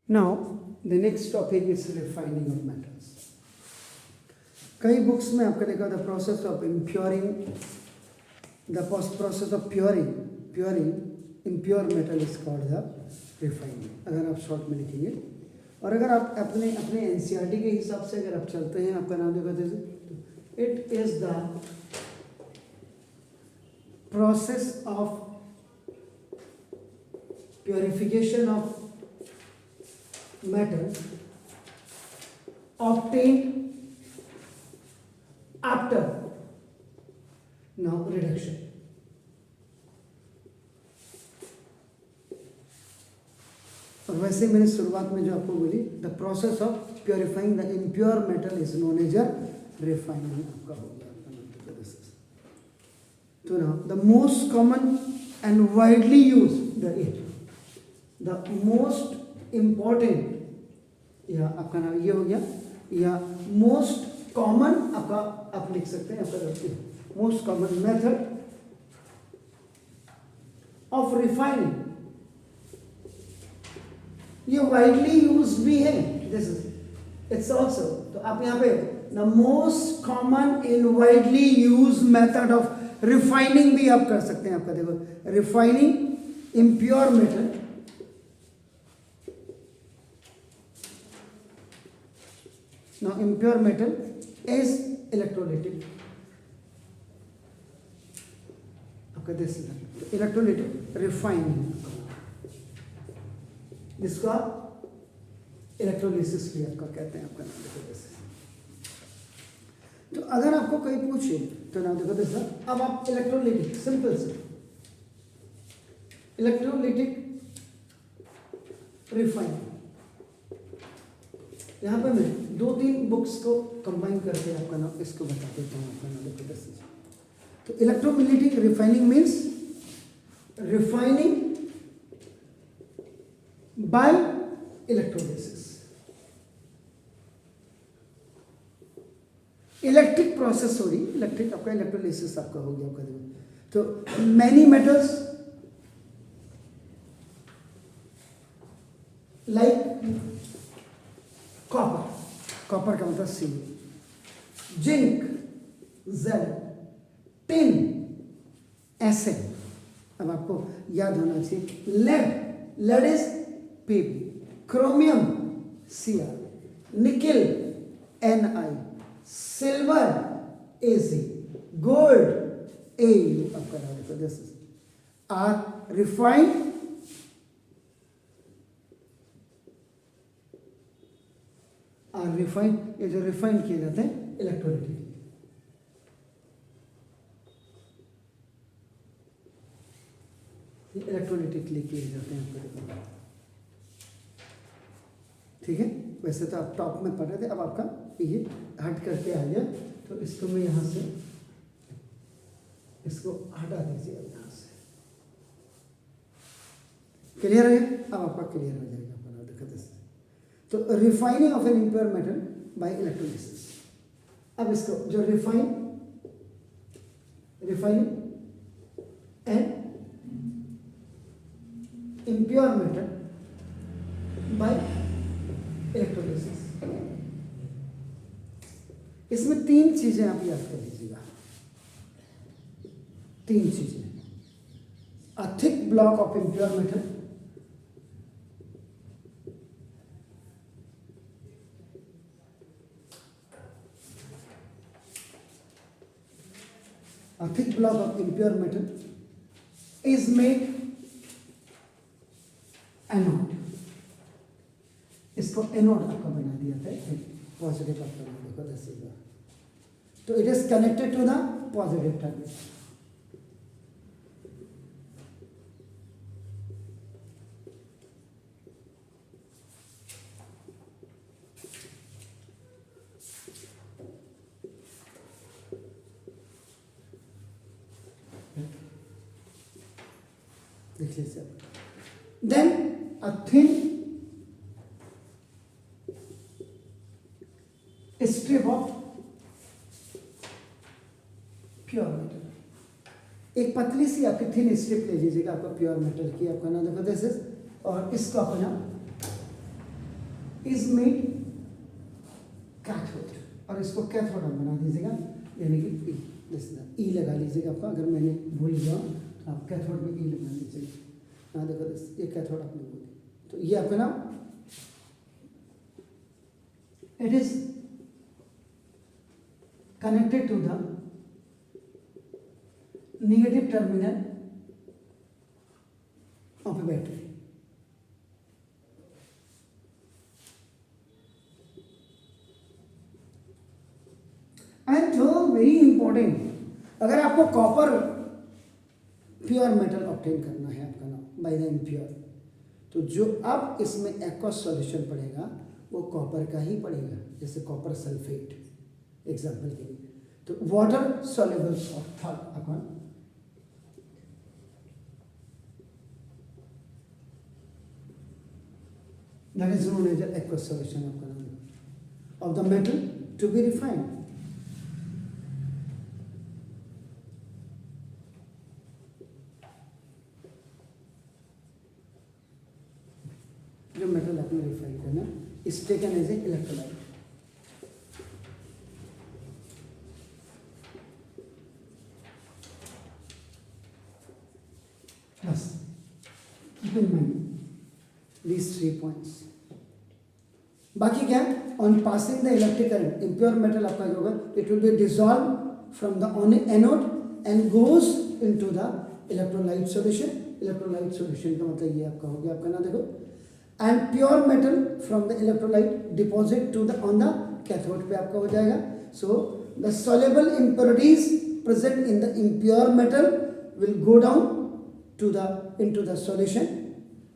Now, the next topic is refining of metals. कई books में आपका देखा the process of process of purifying impure metal is called the refining, अगर आप short में लिखेंगे। और अगर आप अपने एनसीईआरटी के हिसाब से अगर आप चलते हैं, आपका नाम देखो जैसे it is the process of purification of metal obtained after now reduction. और वैसे मैंने शुरुआत में जो आपको बोली the process of purifying the impure metal is known as a refining आपका हो गया। तो ना the most common and widely used the most important, या आपका नाम ये हो गया, या मोस्ट कॉमन आपका आप लिख सकते हैं, आपका most common method of refining, ये वाइडली यूज भी है, दिस इज इट्स ऑल्सो। तो आप यहाँ पे the most common in widely use method of refining भी आप कर सकते हैं। आपका देखो refining impure metal, now impure metal is electrolytic, आपका दिस इलेक्ट्रोलिटिक रिफाइनिंग, जिसको आप इलेक्ट्रोलिसिस भी आपका कहते हैं, आपका नाम देखो जैसे। तो अगर आपको कोई पूछे तो नाम देखो जैसा, अब आप इलेक्ट्रोलिटिक सिंपल से इलेक्ट्रोलिटिक रिफाइनिंग, यहाँ पे मैं 2-3 बुक्स को कंबाइन करके आपका नाम इसको बता देता हूँ, आपका नाम देखो जैसे। तो electrolytic refining means refining by electrolysis, electric process, sorry electric आपका इलेक्ट्रोलिसिस आपका हो गया आपका देखो। तो मैनी मेटल्स लाइक कॉपर का मतलब C, zinc Z, tin SA, अब आपको याद होना चाहिए, lead is PB, chromium CR, nickel NI, silver AC, gold AU, आपका नाम देखो दिस आर रिफाइंड और रिफाइन, ये जो रिफाइन किए जाते हैं इलेक्ट्रोलिटिक, इलेक्ट्रोलिटिकली किए जाते हैं, ठीक है। वैसे तो आप टॉप में पढ़ रहे थे, अब आपका ये हट करके आ गया, तो इसको मैं यहाँ से इसको हटा दीजिए अब यहाँ से, क्लियर है, अब आपका क्लियर हो जाएगा अपना देखो जैसे। तो refining of an impure metal by electrolysis, अब इसको जो refining and impure metal by electrolysis, इसमें 3 चीजें आप याद कर लीजिएगा, 3 चीजें, a thick block of impure metal, a thick block of impure metal is made anode, इसको एनोड आपका बना दिया था, पॉजिटिव आपका देखो जैसे, तो it is connected to the positive terminal, then a thin strip of pure metal, एक पतली सी आपकी थिन स्ट्रिप ले लीजिएगा आपका प्योर मेटल की, आपका नाम देखो दिस इज, और इसको अपना इज मेड कैथोड, और इसको कैथोड आप बना दीजिएगा, यानी कि ई लगा लीजिएगा आपका, अगर मैंने भूल गया तो आप कैथोड में ई लगा लीजिएगा। हाँ देखो ये कैथोड आपने बोली, तो ये आपका ना it is connected to the negative terminal of a battery. And जो वेरी इंपॉर्टेंट, अगर आपको कॉपर प्योर मेटल ऑब्टेन करना है आपका नाम बाय द इम्प्योर, तो जो अब इसमें एक्वस सॉल्यूशन पड़ेगा वो कॉपर का ही पड़ेगा, जैसे कॉपर सल्फेट एग्जाम्पल के लिए। तो वाटर सॉल्युबल सॉल्ट था अपन, that is known as aqueous solution आपका नाम of the metal to be refined. जो मेटल आपने रिफाइन करना is taken as a electrolyte. बस keep in mind these 3 points. बाकी क्या, on passing the electric current impure metal आपका जो होगा it will be dissolve from the anode and goes into the electrolyte solution. Electrolyte solution का मतलब ये आपका हो गया, आपका ना देखो, and pure metal from the electrolyte deposit to the on the cathode पे आपका हो जाएगा। So the soluble impurities present in the impure metal will go down to the into the solution,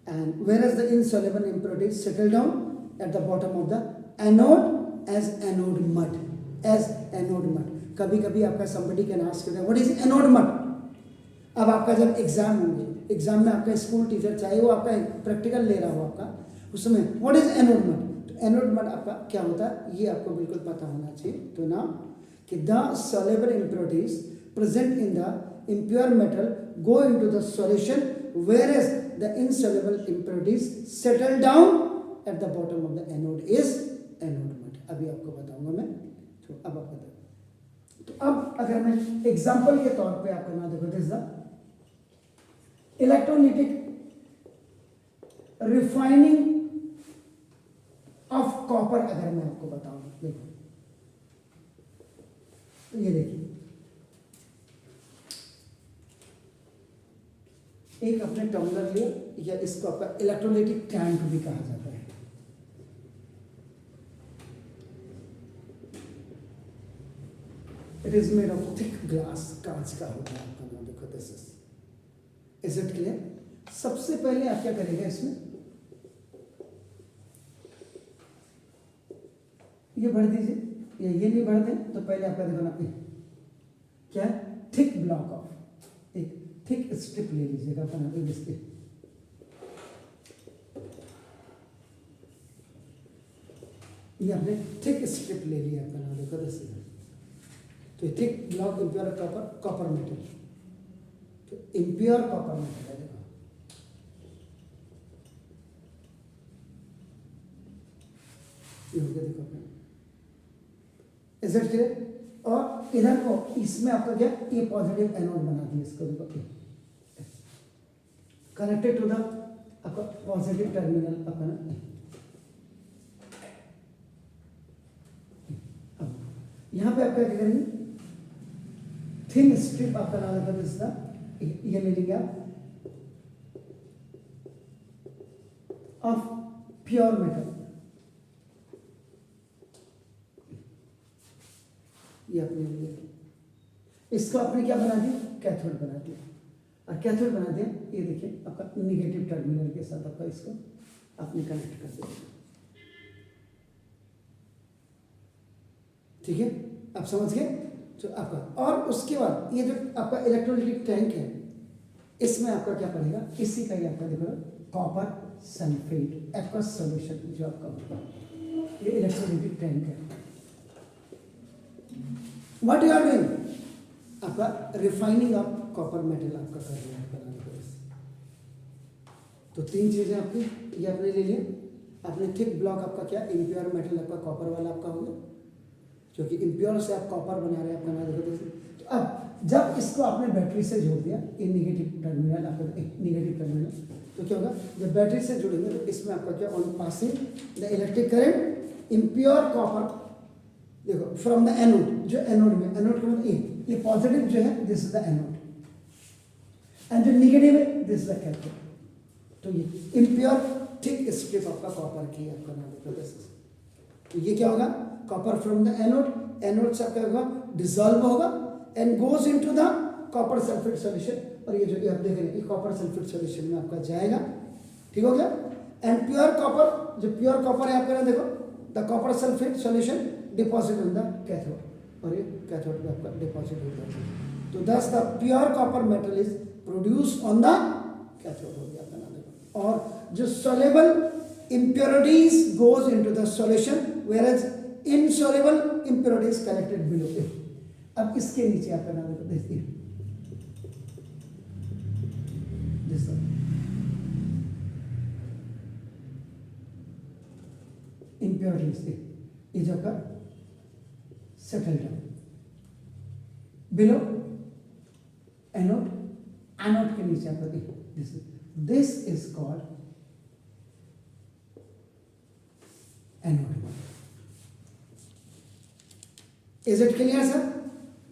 and whereas the insoluble impurities settle down at the bottom of the anode as anode mud, as anode mud। कभी कभी आपका somebody can ask you what is anode mud। अब आपका जब exam होंगे, exam में आपका school teacher चाहे वो आपका प्रैक्टिकल ले रहा हो आपका, उसमें व्हाट इज एनोड मड, तो एनोड मड आपका क्या होता है ये आपको बिल्कुल पता होना चाहिए। तो ना कि the soluble impurities present in the impure metal go into the solution whereas the insoluble impurities settle down at the bottom of the anode is anode mud। अभी आपको बताऊंगा मैं, तो अब आप बताओ। तो अब अगर मैं एग्जांपल के तौर पे आपका ना देखो, this the electrolytic refining of copper, अगर मैं आपको बताऊं, देखो तो ये देखिए एक अपने टम्बलर लिया, या इसको आपका इलेक्ट्रोलिटिक टैंक भी कहा जाता है। It is made of thick glass, कांच का होता है आपका नाम, देखो दिस इज इट क्लियर। सबसे पहले आप क्या करेंगे, इसमें ये भर दीजिए, या ये नहीं भर दें तो पहले आपका देखो ना क्या थिक ब्लॉक ऑफ एक थिक स्ट्रिप ले लीजिएगा बना के इसके, ये आपने थिक स्ट्रिप ले लिया बना देखो दिस, तो thick block impure copper, copper metal, तो इम्प्योर कॉपर मेटल है देखो, ये हो गया देखो अपने इज इट क्लियर। और इधर को इसमें आपका क्या ये पॉजिटिव एनोड बना दिया, इसको देखो कनेक्टेड टू द आपका पॉजिटिव टर्मिनल अपना। यहां पे आप क्या करेंगे, थिन स्ट्रिप आपका नाम होता है इसका, ये ले लीजिए आप ऑफ प्योर मेटल, ये आपने लिया, इसको आपने क्या बना दिया, कैथोड बना दिया, और कैथोड बना दिया, ये देखिए आपका निगेटिव टर्मिनल के साथ आपका इसको आपने कनेक्ट कर दिया, ठीक है, आप समझ गए। तो आपका और उसके बाद ये जो आपका इलेक्ट्रोलिटिक टैंक है, इसमें आपका क्या पड़ेगा, इसी का ही आपका देखो कॉपर सल्फेट एक्वस सॉल्यूशन जो आपका होगा, ये इलेक्ट्रोलिटिक टैंक है। व्हाट यू आर डूइंग, आपका रिफाइनिंग ऑफ कॉपर मेटल आपका कर रहे हैं बनाने को। तो 3 चीजें आपकी ये आपने ले लिया, आपने थिक ब्लॉक आपका क्या इम्प्योर मेटल आपका कॉपर वाला आपका हो गया, क्योंकि इम्प्योर से आप कॉपर बना रहे हैं आपका ना, देखो जैसे। तो अब जब इसको आपने बैटरी से जोड़ दिया, ये निगेटिव टर्मिनल आपका निगेटिव टर्मिनल, तो क्या होगा, जब बैटरी से जुड़ेंगे तो इसमें आपका क्या on passing the electric current impure copper, देखो फ्रॉम द एनोड, जो एनोड में, एनोड का मतलब ये पॉजिटिव जो है this is the anode, and जो निगेटिव है दिस इज द कैथोड। तो ये इम्प्योर थिक स्ट्रिप आपका कॉपर की आपका नाम है। तो ये क्या होगा, copper from the anode, anode से क्या होगा, डिसॉल्व होगा and goes into the copper sulphate solution, और ये जो ये आप देख रहे हैं ये कॉपर सल्फेट सॉल्यूशन में आपका जाएगा, ठीक हो गया। एंड प्योर कॉपर, जो प्योर कॉपर है आपका, देखो the copper sulphate solution deposit on the cathode, और ये कैथोड में आपका डिपॉजिट हो जाएगा। तो दस the pure copper metal is produce on the cathode हो गया आपका नाम, और जो soluble impurities goes into the solution whereas insoluble impurities collected below। अब इसके नीचे आपका नाम देखो, देखिए impurities, ये जो आपका settle down below anode, anode के नीचे आपका देखिए this is called anode. Is it clear sir?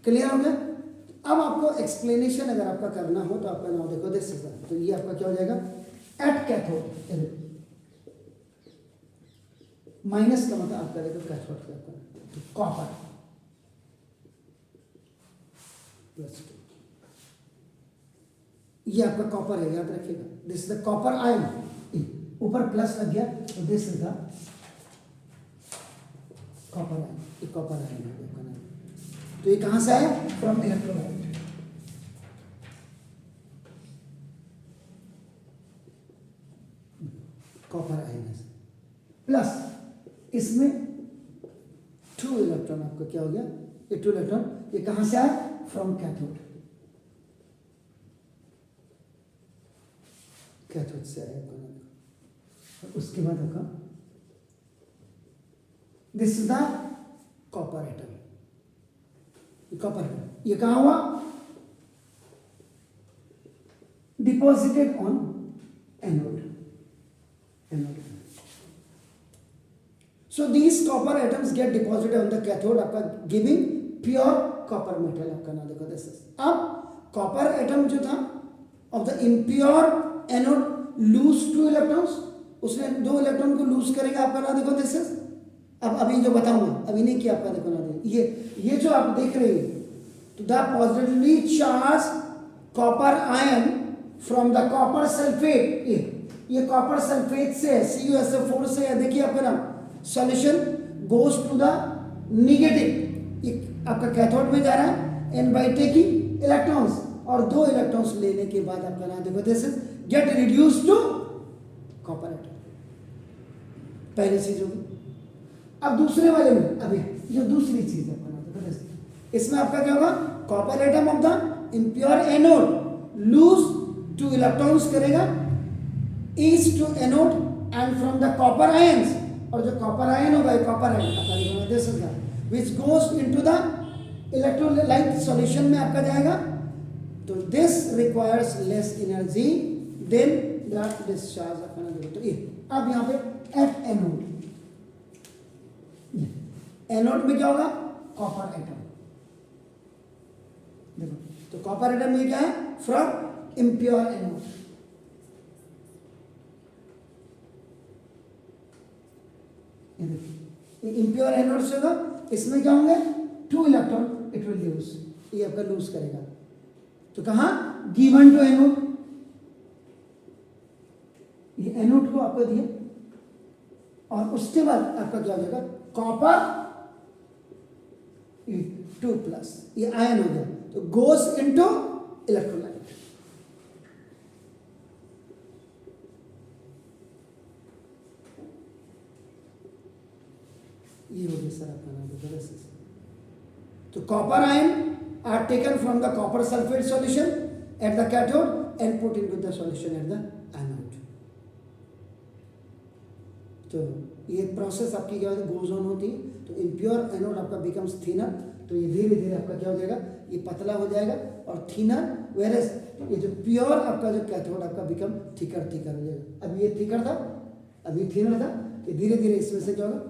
Clear हो गया? अब आपको एक्सप्लेनेशन अगर आपका करना हो तो आपका नाम देखो दिस इज, तो ये आपका क्या हो जाएगा, एट कैथोड, माइनस का मतलब आपका देखो कैथोड का तो कॉपर प्लस 2, ये आपका कॉपर है, याद रखिएगा, this is the copper ion, ऊपर प्लस लग गया तो this is the copper ion, ये कॉपर आयन है। तो ये कहां से आया, फ्रॉम इलेक्ट्रोलाइट, कॉपर आयन है, प्लस इसमें 2 इलेक्ट्रॉन आपका क्या हो गया, ये 2 इलेक्ट्रॉन, ये कहां से आया, फ्रॉम कैथोड, कैथोड से आया। उसके बाद आपका this is the copper atom, copper है, ये कहां हुआ, deposited on anode, anode. So these copper atoms get deposited on the cathode, आपका गिविंग प्योर कॉपर मेटल आपका ना, देखो दिस इज। अब कॉपर एटम जो था of the impure anode lose 2 electrons, उसने 2 इलेक्ट्रॉन को लूज करेगा आपका ना, देखो दिस इज। अब अभी जो बताऊंगा, अभी नहीं किया आपका, देखो ना, ये जो आप देख रहे हैं, तो the positively charge copper ion from the copper sulphate, ये कॉपर सल्फेट से CuSO4 से, देखिए आपका नाम, solution goes to the negative, ये आपका कैथोड में जा रहा है, एंड बाय टेकिंग इलेक्ट्रॉन्स, और 2 इलेक्ट्रॉन्स लेने के बाद आपका नाम देखो this is get reduce to copper atom, पहली चीज होगी। अब दूसरे वाले में, अभी जो दूसरी चीज है आपका नाम देखो, इसमें आपका क्या होगा, copper atom of the impure anode lose 2 electrons करेगा east to anode and from the copper ions, और जो कॉपर आयन होगा, copper ion this is which goes into the electrolyte solution में आपका जाएगा, तो this requires less energy than the discharge अपना देखो। तो ये अब यहाँ पे एट एनोड, एनोड में क्या होगा, कॉपर एटम, देखो तो कॉपर एटम में क्या है, from impure anode, impure anode से होगा, इसमें क्या होंगे, 2 इलेक्ट्रॉन इट विल लूज, ये आपका लूज करेगा, तो कहा गिवन टू एनोड, ये एनोड को आपको दिया, और उसके बाद आपका क्या हो जाएगा, कॉपर 2+, ये आयन हो गया, तो गोज इनटू इलेक्ट्रोलाइट, ये हो गया सर आपका नाम। तो copper ion are taken from the copper sulphate solution at the cathode and put into the solution at the anode. तो ये प्रोसेस आपकी क्या होती है, गोज ऑन होती है। तो इम्प्योर एनोड आपका बिकम्स थिनर, तो ये धीरे धीरे आपका क्या हो जाएगा, ये पतला हो जाएगा और थिनर, वेरस ये जो प्योर आपका जो कैथोड आपका बिकम थिकर थिकर हो जाएगा। अब ये थिकर था, अब ये थिनर था, ये धीरे धीरे इसमें से क्या होगा,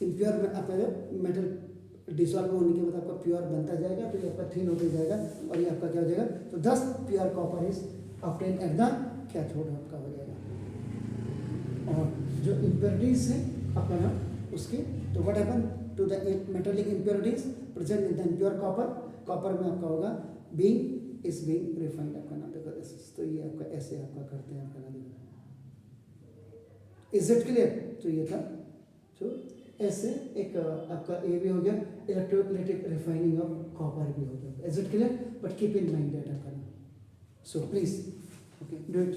इम्प्योर में आपका जो मेटल डिसॉल्व होने के बाद आपका प्योर बनता जाएगा, तो ये आपका थिन होते जाएगा और ये आपका क्या हो जाएगा, तो 10 pure copper is obtain eight the cathode आपका हो जाएगा। और जो इम्प्योरिटीज है आपका ना उसके, तो what happen to the metallic impurities present in the impure copper, copper में आपका होगा बीइंग इज बीइंग रिफाइंड आपका नाम देखो। तो ये आपका ऐसे आपका करते हैं आपका नाम देखो। Is it clear? तो ये था, तो ऐसे एक आपका ए भी हो गया, इलेक्ट्रोलाइटिक रिफाइनिंग ऑफ कॉपर भी हो गया। Is it clear? But keep in mind that आपका, so please okay do it.